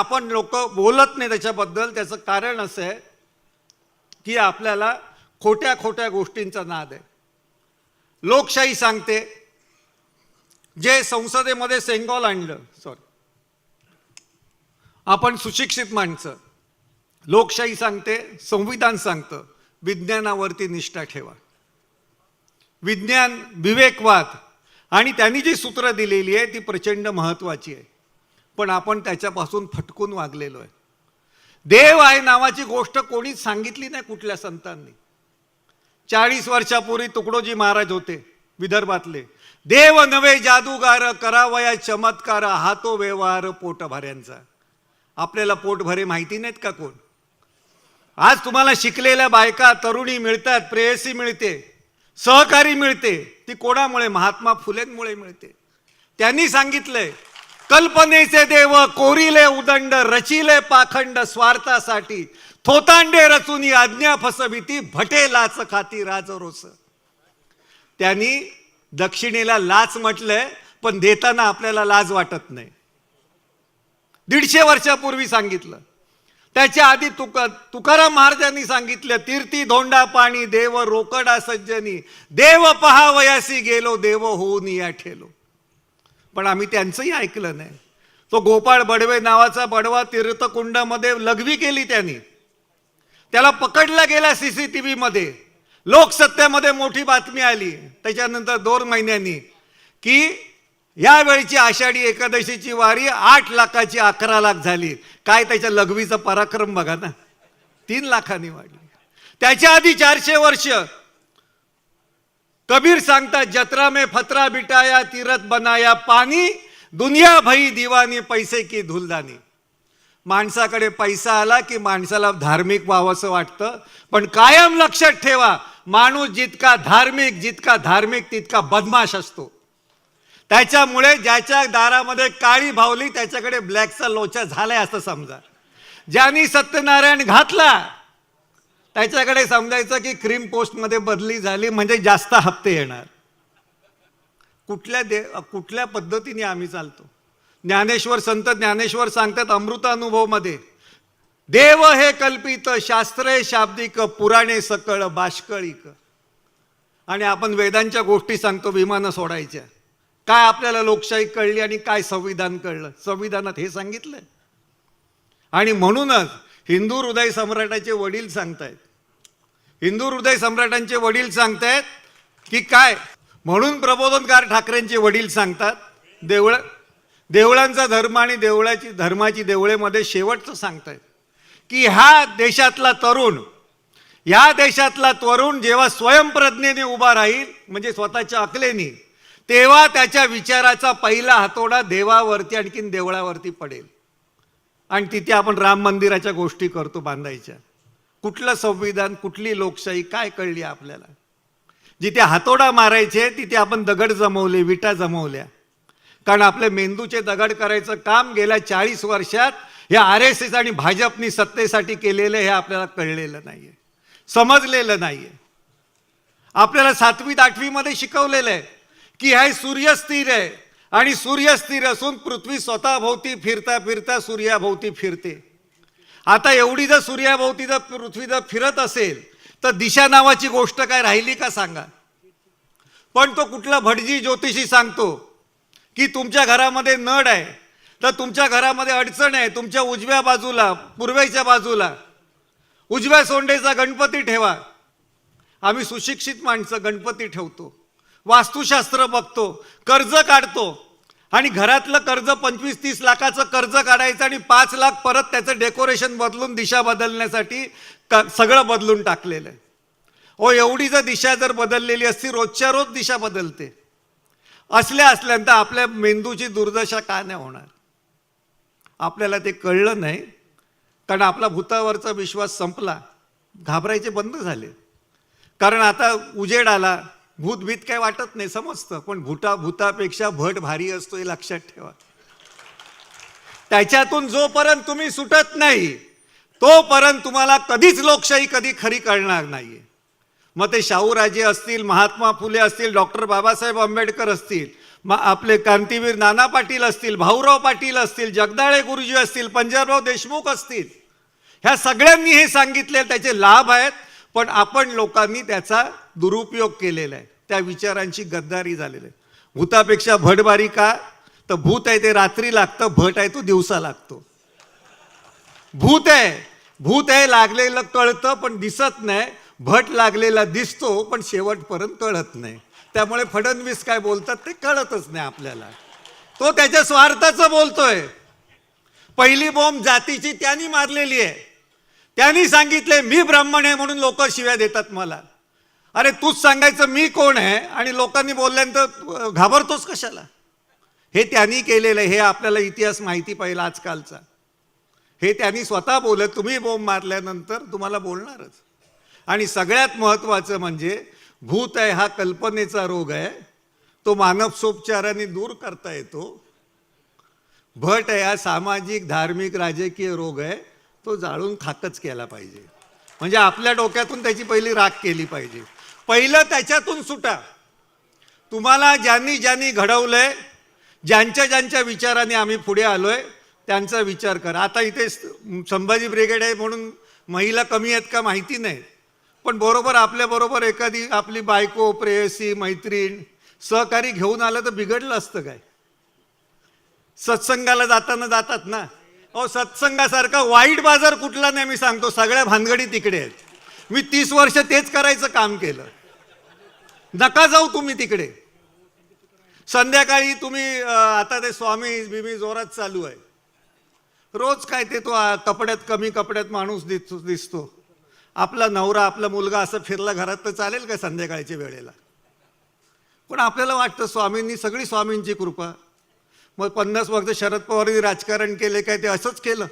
आपण लोक बोलत नाही त्याच्याबद्दल, त्याचं कारण असं आहे की आपल्याला खोट्या खोट्या गोष्टींचा नाद आहे. लोकशाही सांगते, जे संसदेमध्ये सेंगॉल आणलं, सॉरी, आपण सुशिक्षित माणसं, लोकशाही सांगते, संविधान सांगतं विज्ञानावरती निष्ठा ठेवा. विज्ञान, विवेकवाद आणि त्यांनी जी सूत्र दिलेली आहे ती प्रचंड महत्त्वाची आहे, पण आपण त्याच्यापासून फटकून वागलेलो आहे. देव आहे नावाची गोष्ट कोणीच सांगितली नाही कुठल्या संतांनी. 40 वर्षापूर्वी तुकडोजी महाराज होते विदर्भातले, देव नवे जादूगार करावया चमत्कार, हातो व्यवहार पोटभऱ्यांचा. आपल्याला पोटभरे माहिती नाहीत का कोण? आज तुम्हाला शिकलेल्या बायका, तरुणी मिळतात, प्रेयसी मिळते, सहकारी मिळते, ती कोणामुळे? महात्मा फुलेंमुळे मिळते. त्यांनी सांगितलंय, कल्पनेचे देव कोरिले उदंड, रचिले पाखंड स्वार्थासाठी, थोतांडे रचुनी आज्ञा फसविती, भटे लाच खाती राजरोस. त्यांनी दक्षिणेला लाच म्हटलंय, पण देताना आपल्याला लाज वाटत नाही. 150 वर्षापूर्वी सांगितलं. त्याच्या आधी तुकाराम महाराजांनी सांगितलं, तीर्थी धोंडा पाणी देव रोकडा सज्जनी, देव पहावयासी गेलो देव होऊन या ठेलो. पण आम्ही त्यांचंही ऐकलं नाही. तो गोपाळ बडवे नावाचा बडवा तीर्थकुंडामध्ये लघवी केली त्यांनी, त्याला पकडला गेला CCTV मध्ये. लोकसत्तेमध्ये मोठी बातमी आली त्याच्यानंतर 2 महिन्यांनी की यावेळची आषाढी एकादशीची वारी 8 लाखाची 11 लाख झाली. काय त्याच्या लघवीचा पराक्रम बघा ना, 3 लाखांनी वाढली. त्याच्या आधी 400 वर्ष कबीर सांगतात, जत्रा में फतरा बिटाया तीरथ बनाया पानी, दुनिया भई दिवानी पैसे की धुलदानी. माणसाकडे पैसा आला की माणसाला धार्मिक व्हावंसं वाटतं, पण कायम लक्षात ठेवा, माणूस जितका धार्मिक तितका बदमाश असतो. त्याच्यामुळे ज्याच्या दारामध्ये काळी भावली त्याच्याकडे ब्लॅकचा लोचा झालाय असं समजा. ज्यांनी सत्यनारायण घातला त्याच्याकडे समजायचं की क्रीम पोस्टमध्ये बदली झाली म्हणजे जास्त हप्ते येणार. कुठल्या पद्धतीने आम्ही चालतो? ज्ञानेश्वर, संत ज्ञानेश्वर सांगतात अमृतानुभव मध्ये, देव हे कल्पित, शास्त्रे शाब्दिक, पुराणे सकळ बाष्कळिक. आणि आपण वेदांच्या गोष्टी सांगतो विमानं सोडायच्या. काय आपल्याला लोकशाही कळली आणि काय संविधान कळलं? संविधानात हे सांगितलंय. आणि म्हणूनच हिंदू हृदय सम्राटाचे वडील सांगतायत, हिंदू हृदय सम्राटांचे वडील सांगतायत की काय, म्हणून प्रबोधनकार ठाकरेंचे वडील सांगतात, देवळांचा धर्म आणि धर्माची देवळेमध्ये शेवटचं सांगतायत की ह्या देशातला तरुण जेव्हा स्वयंप्रज्ञेने उभा राहील, म्हणजे स्वतःच्या अकलेनी, तेव्हा त्याच्या विचाराचा पहिला हातोडा देवावरती आणखीन देवळावरती पडेल. आणि तिथे आपण राम मंदिराच्या गोष्टी करतो बांधायच्या. कुठलं संविधान, कुठली लोकशाही, काय कळली आपल्याला? जिथे हातोडा मारायचे तिथे आपण दगड जमवले, विटा जमवल्या. कारण आपल्या मेंदूचे दगड करायचं काम गेल्या 40 वर्षात या RSS आणि भाजपनी सत्तेसाठी केलेलं हे आपल्याला कळलेलं नाहीये, समजलेलं नाहीये. आपल्याला 7वी 8वी मध्ये शिकवलेलं आहे की हे सूर्य स्थिर आहे आणि सूर्य स्थिर असून पृथ्वी स्वतःभोवती फिरता फिरता सूर्याभोवती फिरते. आता एवढी जर सूर्याभोवती जर पृथ्वी जर फिरत असेल तर दिशा नावाची गोष्ट काय राहिली का सांगा? पण तो कुठला भटजी ज्योतिषी सांगतो की तुमच्या घरामध्ये नड आहे तर तुमच्या घरामध्ये अडचण आहे, तुमच्या उजव्या बाजूला, पूर्वेच्या बाजूला उजव्या सोंडेचा गणपती ठेवा. आम्ही सुशिक्षित माणसं गणपती ठेवतो, वास्तुशास्त्र बघतो, कर्ज काढतो आणि घरातलं कर्ज 25-30 लाखाचं कर्ज काढायचं आणि 5 लाख परत त्याचं डेकोरेशन बदलून दिशा बदलण्यासाठी सगळं बदलून टाकलेलं आहे. एवढी जर दिशा जर बदललेली असती, रोजच्या रोज दिशा बदलते असल्यानंतर आपल्या मेंदूची दुर्दशा का नाही होणार? आपल्याला ते कळलं नाही, कारण आपला भूतावरचा विश्वास संपला, घाबरायचे बंद झाले. कारण आता उजेड आला, भूत काय वाटत नाही, समजतं, पण भूतापेक्षा भट भारी असतो हे लक्षात ठेवा. त्याच्यातून जोपर्यंत तुम्ही सुटत नाही तोपर्यंत तुम्हाला कधीच लोकशाही कधी खरी कळणार नाहीये. मग ते शाहूराजे असतील, महात्मा फुले असतील, डॉक्टर बाबासाहेब आंबेडकर असतील, मग आपले क्रांतीवीर नाना पाटील असतील, भाऊराव पाटील असतील, जगदाळे गुरुजी असतील, पंजाबराव देशमुख असतील, ह्या सगळ्यांनी हे सांगितले त्याचे लाभ आहेत, पण आपण लोकांनी त्याचा दुरुपयोग केलेला आहे, त्या विचारांची गद्दारी झालेली आहे. भूतापेक्षा भटबारी का? तर भूत आहे ते रात्री लागतं, भट आहे तो दिवसा लागतो. भूत आहे लागलेलं कळतं पण दिसत नाही, भट लागलेला दिसतो पण शेवटपर्यंत कळत नाही. त्यामुळे फडणवीस काय बोलतात ते कळतच नाही आपल्याला. तो त्याच्या स्वार्थाचं बोलतोय. पहिली बॉम्ब जातीची त्यांनी मारलेली आहे. त्यांनी सांगितले मी ब्राह्मण आहे म्हणून लोक शिव्या देतात मला. अरे तूच सांगायचं मी कोण आहे आणि लोकांनी बोलल्यानंतर घाबरतोस कशाला? हे त्यांनी केलेलं आहे. हे आपल्याला इतिहास माहिती पाहिजे आजकालचा. हे त्यांनी स्वतः बोलत, तुम्ही बॉम्ब मारल्यानंतर तुम्हाला बोलणारच. आणि सगळ्यात महत्त्वाचं म्हणजे भूत आहे हा कल्पनेचा रोग आहे, तो मानसोपचाराने दूर करता येतो. भट आहे हा सामाजिक धार्मिक राजकीय रोग आहे, तो जाळून खाकच केला पाहिजे. म्हणजे आपल्या डोक्यातून त्याची पहिली राख केली पाहिजे. पहिलं त्याच्यातून सुटा. तुम्हाला ज्यांनी ज्यांनी घडवलंय, ज्यांच्या ज्यांच्या विचाराने आम्ही पुढे आलोय त्यांचा विचार करा. आता इथे संभाजी ब्रिगेड आहे म्हणून महिला कमी आहेत का माहिती नाही, पण बरोबर आपल्याबरोबर एखादी आपली बायको, प्रेयसी, मैत्रीण, सहकारी घेऊन आलं तर बिघडलं असतं काय? सत्संगाला जाताना जातात ना. अहो सत्संगासारखा वाईट बाजार कुठला नाही. मी सांगतो सगळ्या भानगडी तिकडे आहेत. मी 30 वर्ष तेच करायचं काम केलं. नका जाऊ तुम्ही तिकडे. संध्याकाळी तुम्ही आता ते स्वामी बिमी जोरात चालू आहे. रोज काय ते तो कपड्यात कमी कपड्यात माणूस दिसतो. आपला नवरा आपला मुलगा असं फिरला घरात तर चालेल का संध्याकाळच्या वेळेला? पण आपल्याला वाटतं स्वामींनी सगळी स्वामींची कृपा. मग 50 वर्ष शरद पवारांनी राजकारण केले काय? ते असंच केलं.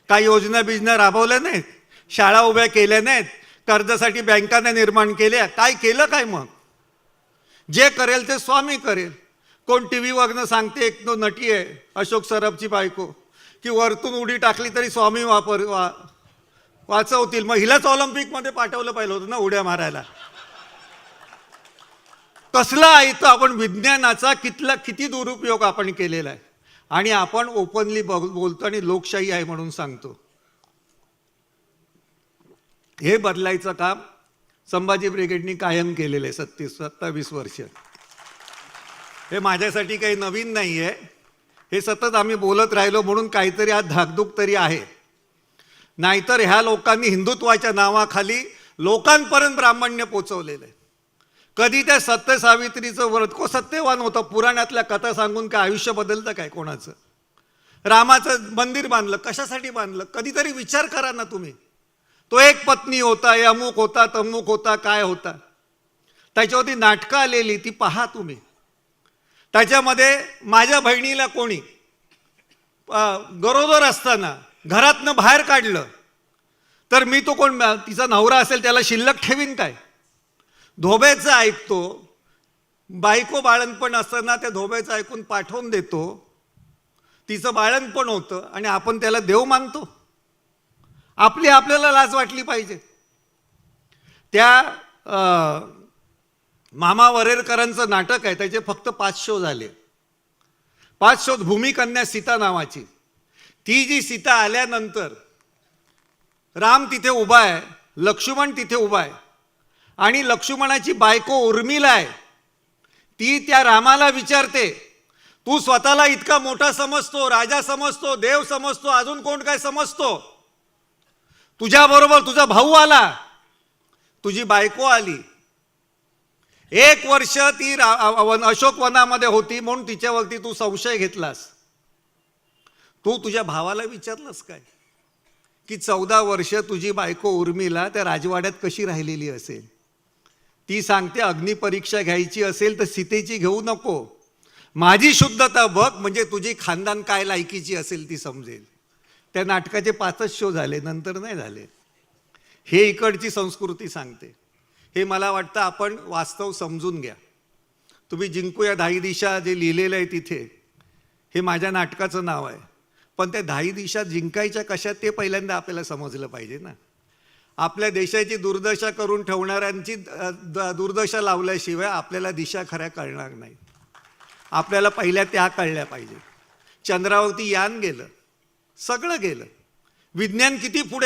काही योजना बिजना राबवल्या नाहीत, शाळा उभ्या केल्या नाहीत, कर्जासाठी बँकांना निर्माण केल्या. काय केलं काय? मग जे करेल ते स्वामी करेल. कोण टी व्हीवरनं सांगते, एक तो नटी आहे अशोक सराफची बायको, की वरतून उडी टाकली तरी स्वामी वाचवतील. मग हिलाच ऑलिम्पिकमध्ये पाठवलं पाहिलं होतं ना उड्या मारायला. कसला ऐकतो आपण विज्ञानाचा किती दुरुपयोग आपण केलेला आहे. आणि आपण ओपनली बोलतो आणि लोकशाही आहे म्हणून सांगतो. हे बदलायचं काम संभाजी ब्रिगेडनी कायम केलेलं आहे 27 वर्ष. हे माझ्यासाठी काही नवीन नाही आहे. हे सतत आम्ही बोलत राहिलो म्हणून काहीतरी आज धाकधूक तरी आहे. नाहीतर ह्या लोकांनी हिंदुत्वाच्या नावाखाली लोकांपर्यंत ब्राह्मण्य पोचवलेलं आहे. कधी त्या सत्य सावित्रीचं व्रत को सत्यवान होतं. पुराणातल्या कथा सांगून काय आयुष्य बदलतं काय कोणाचं? रामाचं मंदिर बांधलं, कशासाठी बांधलं? कधीतरी विचार करा ना तुम्ही. तो एक पत्नी होता, अमुक होता, तमुक होता, काय होता. त्याच्यावरती नाटकं आलेली ती पहा तुम्ही. त्याच्यामध्ये माझ्या बहिणीला कोणी गरोदर असताना घरातनं बाहेर काढलं तर मी तो कोण तिचा नवरा असेल त्याला शिल्लक ठेवीन काय? धोब्याचं ऐकतो. बायको बाळणपण असताना त्या धोब्याचं ऐकून पाठवून देतो. तिचं बाळणपण होतं आणि आपण त्याला देव मानतो. आपल्याला लाज वाटली पाहिजे. त्या मामा वरेरकरांचं नाटक आहे, त्याचे फक्त 5 शो झाले. 5 शोत भूमिकन्या सीता नावाची. ती जी सीता आल्यानंतर राम तिथे उभा आहे, लक्ष्मण तिथे उभा आहे आणि लक्ष्मणाची बायको उर्मिला आहे. ती त्या रामाला विचारते, तू स्वतःला इतका मोठा समजतो, राजा समजतो, देव समजतो, अजून कोण काय समजतो? तुझ्याबरोबर तुझा भाऊ आला, तुझी बायको आली. 1 वर्ष ती अशोक वनामध्ये होती म्हणून तिच्यावरती तू संशय घेतलास. तू तुझ्या भावाला विचारलंस काय की 14 वर्ष तुझी बायको उर्मिला त्या राजवाड्यात कशी राहिलेली असेल? ती सांगते अग्निपरीक्षा घ्यायची असेल तर सीतेची घेऊ नको, माझी शुद्धता बघ, म्हणजे तुझी खानदान काय लायकीची असेल ती समजेल. त्या नाटकाचे 5च शो झाले, नंतर नाही झाले. हे इकडची संस्कृती सांगते. हे मला वाटतं आपण वास्तव समजून घ्या. तुम्ही जिंकूया 10 दिशा जे लिहिलेलं आहे तिथे, हे माझ्या नाटकाचं नाव आहे. पण त्या 10 दिशा जिंकायच्या कशा ते पहिल्यांदा आपल्याला समजलं पाहिजे ना. आपल्या देशाची दुर्दशा करून ठेवणाऱ्यांची दुर्दशा लावल्याशिवाय आपल्याला दिशा खऱ्या कळणार नाही. आपल्याला पहिल्या त्या कळल्या पाहिजे. चंद्रावरती यान गेलं, सगळं गेलं, विज्ञान किती पुढे